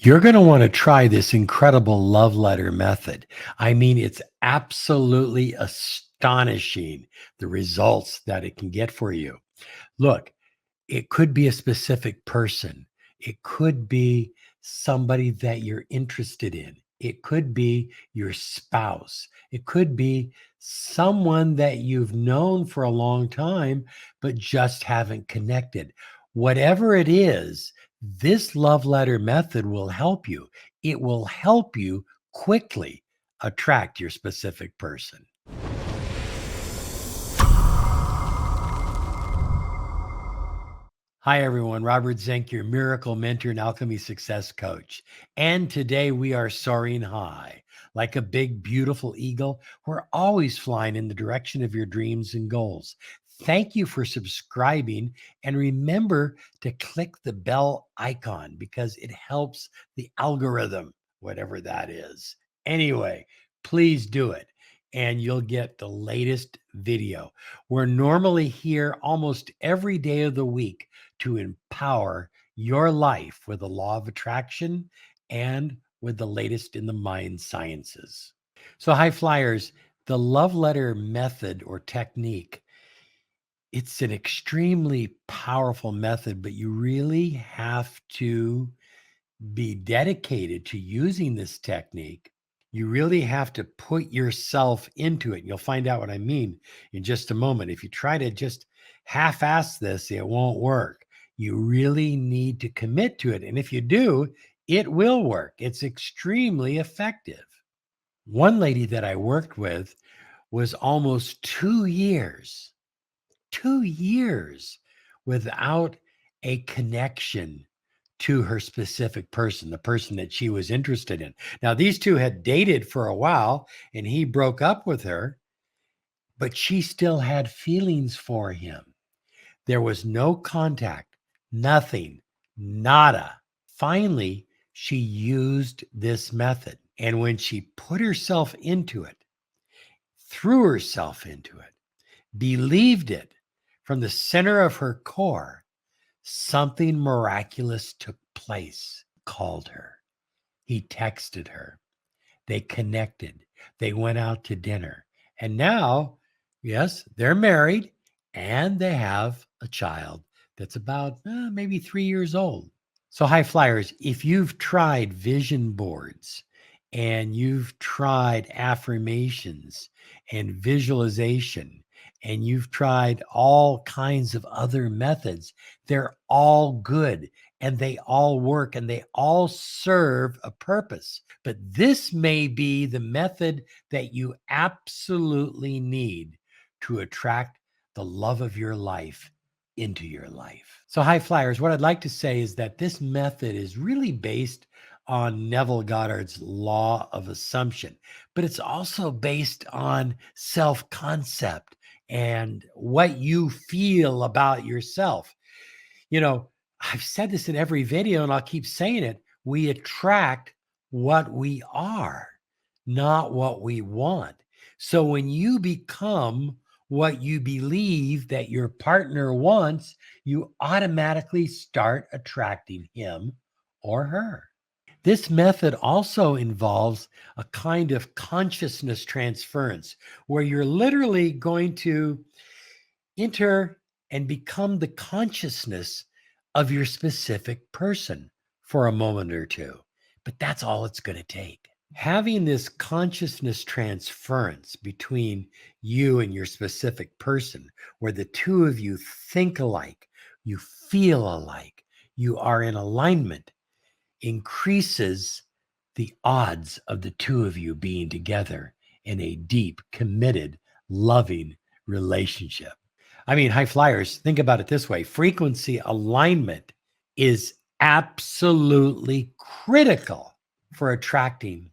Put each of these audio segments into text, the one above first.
You're going to want to try this incredible love letter method. I mean, it's absolutely astonishing the results that it can get for you. Look, it could be a specific person, it could be somebody that you're interested in, it could be your spouse, it could be someone that you've known for a long time, but just haven't connected. Whatever it is, this love letter method will help you. It will help you quickly attract your specific person. Hi, everyone. Robert Zink, your miracle mentor and alchemy success coach. And today we are soaring high. Like a big, beautiful eagle, we're always flying in the direction of your dreams and goals. Thank you for subscribing. And remember to click the bell icon because it helps the algorithm, whatever that is. Anyway, please do it and you'll get the latest video. We're normally here almost every day of the week to empower your life with the law of attraction and with the latest in the mind sciences. So, high flyers, the love letter method or technique, it's an extremely powerful method, but you really have to be dedicated to using this technique. You really have to put yourself into it. You'll find out what I mean in just a moment. If you try to just half-ass this, it won't work. You really need to commit to it. And if you do, it will work. It's extremely effective. One lady that I worked with was almost 2 years without a connection to her specific person, the person that she was interested in. Now, these two had dated for a while and he broke up with her, but she still had feelings for him. There was no contact, nothing, nada. Finally, she used this method. And when she put herself into it, threw herself into it, believed it from the center of her core, something miraculous took place. Called her. He texted her. They connected. They went out to dinner. And now, yes, they're married and they have a child that's about maybe 3 years old. So, high flyers, if you've tried vision boards and you've tried affirmations and visualization, and you've tried all kinds of other methods, they're all good and they all work and they all serve a purpose. But this may be the method that you absolutely need to attract the love of your life into your life. So, high flyers, what I'd like to say is that this method is really based on Neville Goddard's law of assumption, but it's also based on self concept and what you feel about yourself. You know, I've said this in every video and I'll keep saying it. We attract what we are, not what we want. So when you become what you believe that your partner wants, you automatically start attracting him or her. This method also involves a kind of consciousness transference where you're literally going to enter and become the consciousness of your specific person for a moment or two. But that's all it's going to take. Having this consciousness transference between you and your specific person, where the two of you think alike, you feel alike, you are in alignment, increases the odds of the two of you being together in a deep, committed, loving relationship. I mean, high flyers, think about it this way. Frequency alignment is absolutely critical for attracting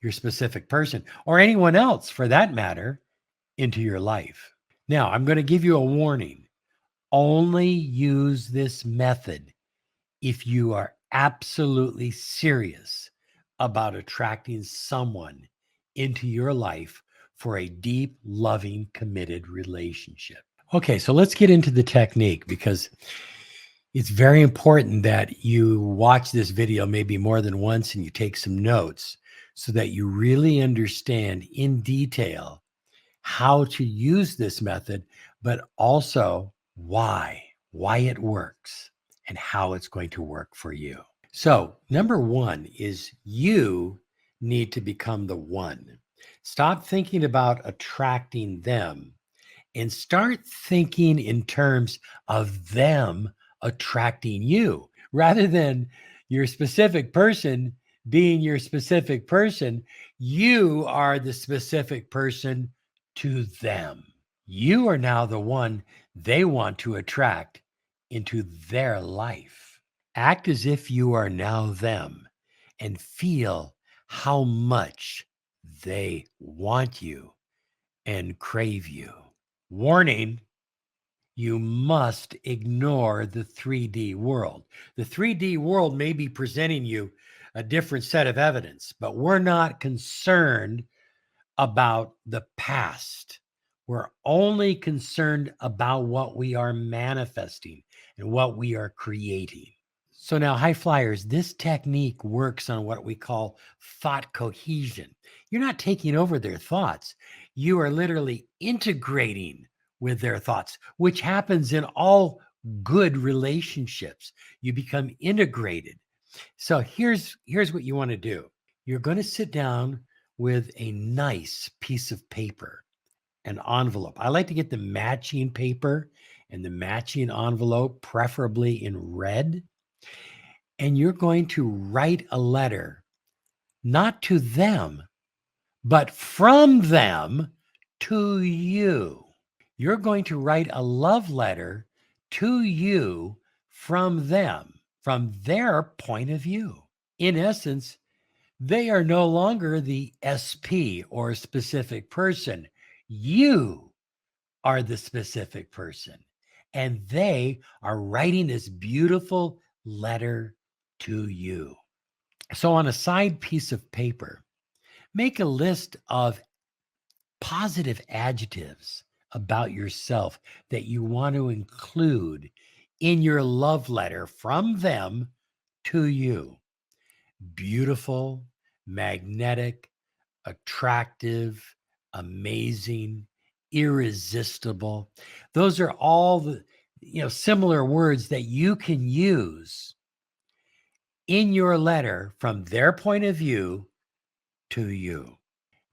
your specific person or anyone else for that matter into your life. Now, I'm going to give you a warning. Only use this method if you are absolutely serious about attracting someone into your life for a deep, loving, committed relationship. Okay, so let's get into the technique because It's very important that you watch this video maybe more than once and you take some notes so that you really understand in detail how to use this method, but also why it works and how it's going to work for you. So, number one is you need to become the one. Stop thinking about attracting them and start thinking in terms of them attracting you rather than your specific person being your specific person. You are the specific person to them. You are now the one they want to attract into their life. Act as if you are now them and feel how much they want you and crave you. Warning, you must ignore the 3D world. The 3D world may be presenting you a different set of evidence, but we're not concerned about the past. We're only concerned about what we are manifesting and what we are creating. So now, high flyers, this technique works on what we call thought cohesion. You're not taking over their thoughts, you are literally integrating with their thoughts, which happens in all good relationships. You become integrated. So here's what you want to do. You're going to sit down with a nice piece of paper, an envelope. I like to get the matching paper and the matching envelope, preferably in red, and you're going to write a letter, not to them, but from them to you. You're going to write a love letter to you from them, from their point of view. In essence, they are no longer the SP or specific person. You are the specific person. And they are writing this beautiful letter to you. So, on a side piece of paper, make a list of positive adjectives about yourself that you want to include in your love letter from them to you. Beautiful, magnetic, attractive, amazing, irresistible. Those are all the similar words that you can use in your letter from their point of view to you.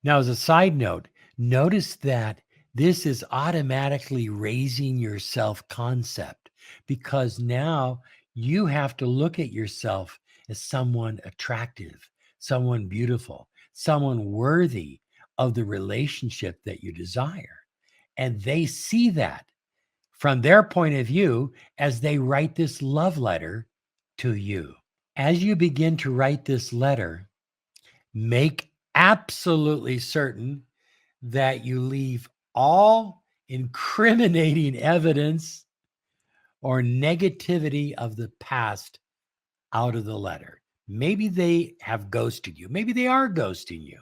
Now, as a side note, notice that this is automatically raising your self concept because now you have to look at yourself as someone attractive, someone beautiful, someone worthy of the relationship that you desire. And they see that from their point of view as they write this love letter to you. As you begin to write this letter, make absolutely certain that you leave all incriminating evidence or negativity of the past out of the letter. Maybe they have ghosted you. Maybe they are ghosting you.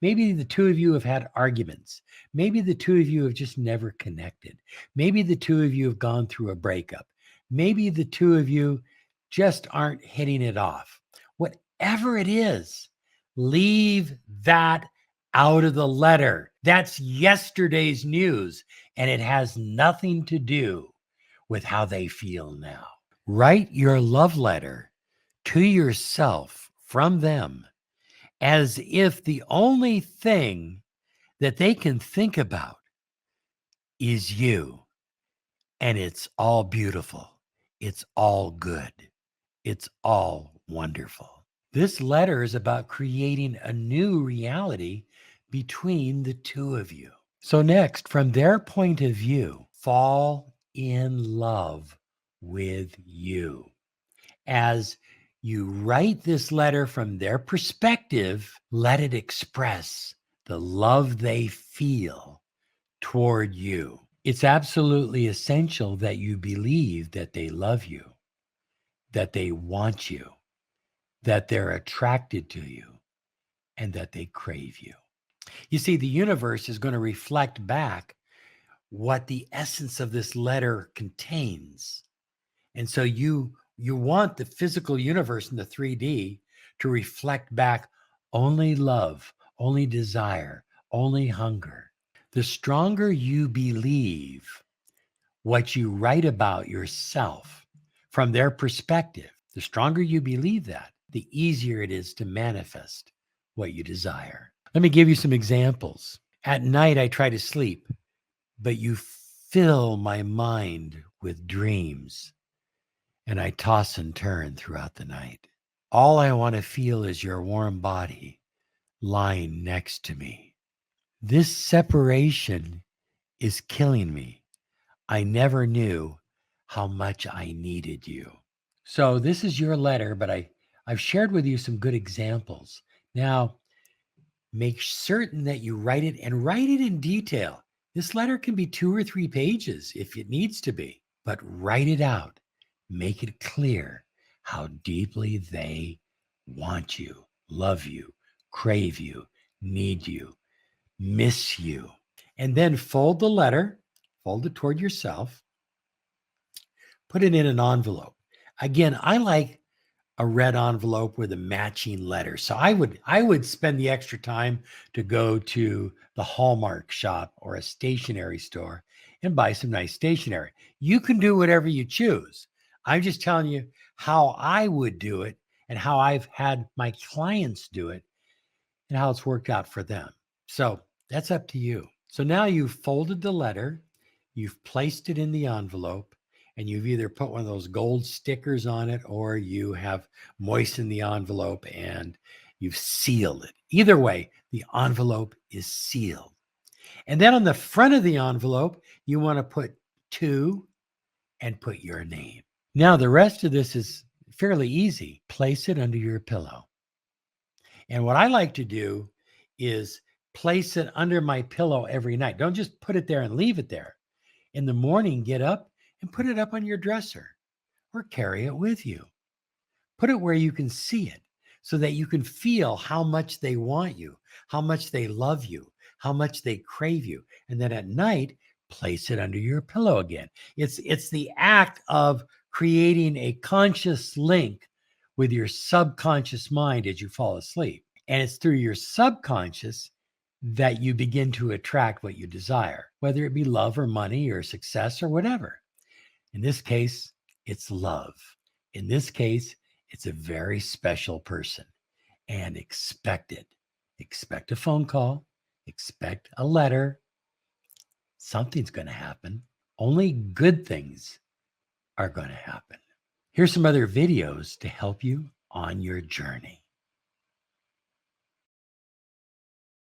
Maybe the two of you have had arguments. Maybe the two of you have just never connected. Maybe the two of you have gone through a breakup. Maybe the two of you just aren't hitting it off. Whatever it is, leave that out of the letter. That's yesterday's news, and it has nothing to do with how they feel now. Write your love letter to yourself from them as if the only thing that they can think about is you. And it's all beautiful. It's all good. It's all wonderful. This letter is about creating a new reality between the two of you. So, next, from their point of view, fall in love with you. As you write this letter from their perspective, let it express the love they feel toward you. It's absolutely essential that you believe that they love you, that they want you, that they're attracted to you, and that they crave you. You see, the universe is going to reflect back what the essence of this letter contains. And so you want the physical universe in the 3D to reflect back only love, only desire, only hunger. The stronger you believe what you write about yourself from their perspective, the stronger you believe that, the easier it is to manifest what you desire. Let me give you some examples. At night, I try to sleep, but you fill my mind with dreams, and I toss and turn throughout the night. All I want to feel is your warm body lying next to me. This separation is killing me. I never knew how much I needed you. So this is your letter, but I've shared with you some good examples. Now, make certain that you write it and write it in detail. This letter can be 2 or 3 pages if it needs to be, but write it out. Make it clear how deeply they want you, love you, crave you, need you, miss you. And then fold the letter, fold it toward yourself, put it in an envelope. Again, I like a red envelope with a matching letter. So I would spend the extra time to go to the Hallmark shop or a stationery store and buy some nice stationery. You can do whatever you choose. I'm just telling you how I would do it and how I've had my clients do it and how it's worked out for them. So that's up to you. So now you've folded the letter, you've placed it in the envelope, and you've either put one of those gold stickers on it or you have moistened the envelope and you've sealed it. Either way, the envelope is sealed. And then on the front of the envelope, you want to put to and put your name. Now, the rest of this is fairly easy. Place it under your pillow. And what I like to do is place it under my pillow every night. Don't just put it there and leave it there. In the morning, get up and put it up on your dresser or carry it with you. Put it where you can see it so that you can feel how much they want you, how much they love you, how much they crave you. And then at night, place it under your pillow again. It's the act of creating a conscious link with your subconscious mind as you fall asleep. And it's through your subconscious that you begin to attract what you desire, whether it be love or money or success or whatever. In this case, it's love. In this case, it's a very special person, and expect it. Expect a phone call, expect a letter. Something's going to happen. Only good things are going to happen. Here's some other videos to help you on your journey.